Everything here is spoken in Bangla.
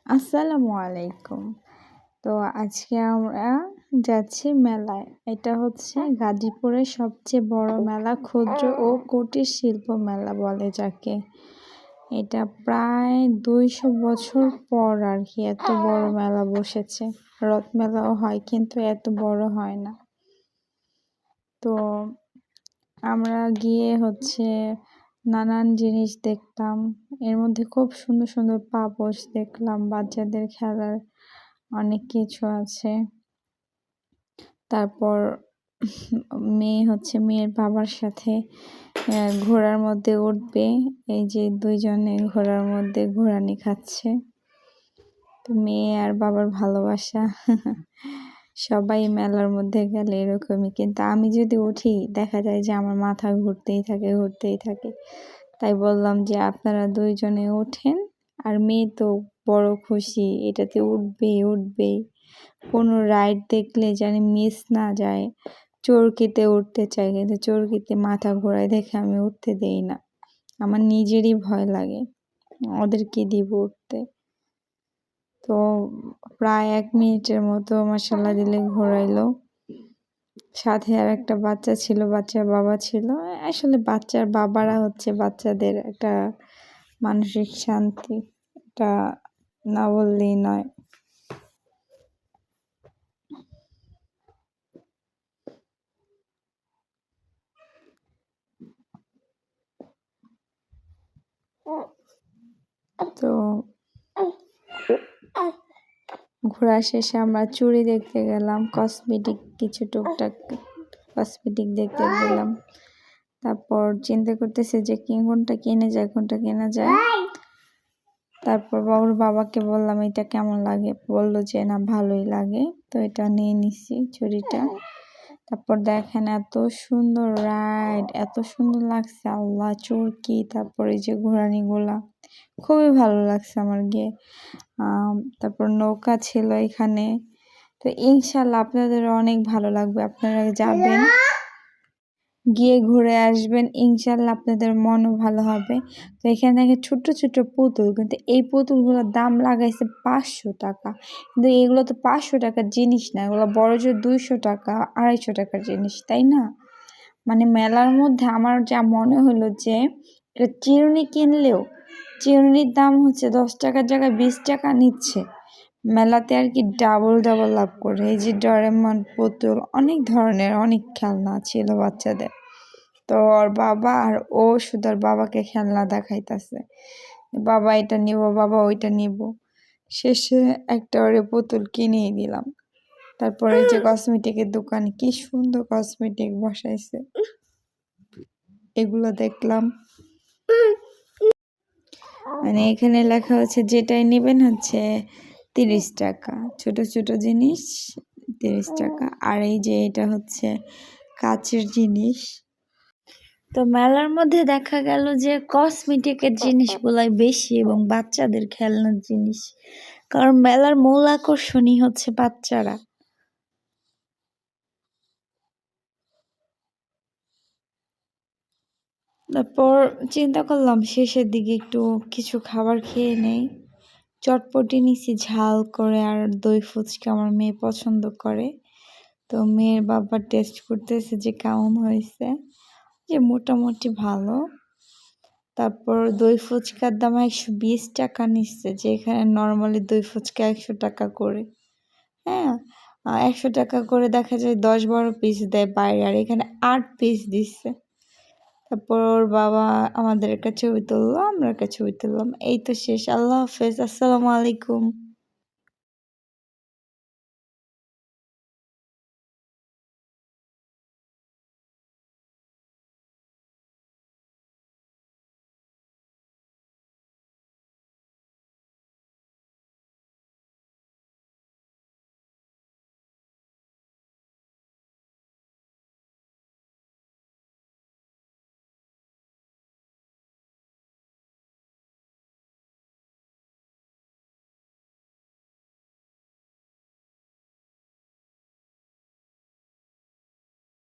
আসসালামু আলাইকুম। তো আজকে আমরা যাচ্ছি মেলায়। এটা হচ্ছে গাজীপুরের সবচেয়ে বড় মেলা, ক্ষুদ্র ও কুটির শিল্প মেলা বলে যাকে। এটা প্রায় ২০০ বছর পর আর কি এত বড় মেলা বসেছে। রথ মেলাও হয় কিন্তু এত বড় হয় না। তো আমরা গিয়ে নানান জিনিস দেখলাম। এর মধ্যে খুব সুন্দর সুন্দর পাপোশ দেখলাম, বাচ্চাদের খেলার অনেক কিছু আছে। তারপর মেয়ের বাবার সাথে ঘোড়ার মধ্যে উঠবে। এই যে দুইজনে ঘোড়ার মধ্যে ঘোরানি খাচ্ছে। তো মেয়ে আর বাবার ভালোবাসা। সবাই মেলার মধ্যে গেলে এরকমই, কিন্তু আমি যদি উঠি দেখা যায় যে আমার মাথা ঘুরতেই থাকে। তাই বললাম যে আপনারা দুইজনে ওঠেন, আর মেয়ে তো বড় খুশি, এটাতে উঠবেই। কোনো রাইড দেখলে যেন মিস না যায়। চরকিতে উঠতে চাই, কিন্তু চরকিতে মাথা ঘোরায় দেখে আমি উঠতে দেই না। আমার নিজেরই ভয় লাগে, ওদেরকে দিব উঠতে। তো প্রায় ১ মিনিটের মতো মাশাআল্লাহ দিলে ঘোরাইলো। সাথে আর একটা বাচ্চা ছিল, বাচ্চার বাবা ছিল। আসলে বাচ্চার বাবারা বাচ্চাদের একটা মানসিক শান্তি, এটা না বললেই নয়। তো ঘোরা শেষে আমরা চুড়ি দেখতে গেলাম, কসমেটিক কিছু টুকটাক কসমেটিক দেখতে গেলাম। তারপর চিন্তা করতেছে যে কোনটা কেনা যায়। তারপর ওর বাবাকে বললাম এটা কেমন লাগে, বললো যে না ভালোই লাগে। তো এটা নিয়ে নিছি চুড়িটা। তারপর দেখেন এত সুন্দর রাইড, এত সুন্দর লাগছে, আল্লাহ চরকি, তারপর এই যে ঘোরানিগুলা খুবই ভালো লাগছে আমার গিয়ে। তারপর নৌকা ছিল এখানে। তো ইনশাল্লাহ আপনাদের অনেক ভালো লাগবে, আপনারা যাবেন, গিয়ে ঘুরে আসবেন, ইনশাল্লাহ আপনাদের মনও ভালো হবে। তো এখানে দেখে ছোট ছোট পুতুল, কিন্তু এই পুতুলগুলোর দাম লাগাইছে 500 টাকা। কিন্তু এগুলো তো 500 টাকার জিনিস না, এগুলো বড় জোর 200 টাকা 250 টাকার জিনিস, তাই না? মানে মেলার মধ্যে আমার যা মনে হলো যে এটা চিরুনি কিনলেও চিরুনির দাম 10 টাকার জায়গায় 20 টাকা নিচ্ছে। মেলাতে আর কি ডাবল লাভ করে। এই যে ডোরেমন পুতুল, অনেক ধরনের অনেক খেলনা ছিল বাচ্চাদের। তো ওর বাবা আর ও শুধু ওর বাবাকে খেলনা দেখাইতেছে, বাবা এটা নিব, বাবা ওইটা নিব। শেষে একটা ওরে পুতুল কিনেই দিলাম। তারপরে যে কসমেটিকের দোকান, কি সুন্দর কসমেটিক বসাইছে, এগুলো দেখলাম। মানে এখানে লেখা যেটাই নেবেন 30 টাকা, ছোট ছোট জিনিস 30 টাকা। আর এই যে এটা কাচের জিনিস। তো মেলার মধ্যে দেখা গেল যে কসমেটিকের জিনিসগুলাই বেশি এবং বাচ্চাদের খেলনার জিনিস, কারণ মেলার মূল আকর্ষণই বাচ্চারা। তারপর চিন্তা করলাম শেষের দিকে একটু কিছু খাবার খেয়ে নেই। চটপটি নিছি ঝাল করে, আর দই ফুচকা আমার মেয়ে পছন্দ করে। তো মেয়ের বাবা টেস্ট করতেছে যে কেমন হয়েছে, যে মোটামুটি ভালো। তারপর দই ফুচকার দাম 120 টাকা নিচ্ছে, যে এখানে নর্মালি দই ফুচকা 100 টাকা করে। হ্যাঁ, 100 টাকা করে দেখা যায় 10-12 পিস দেয় বাইরে, আর এখানে 8 পিস দিচ্ছে। তারপর ওর বাবা আমাদের একটা ছবি তুললো, আমরা একটা ছবি তুললাম। এই তো শেষ। আল্লাহ হাফেজ, আসসালামু আলাইকুম।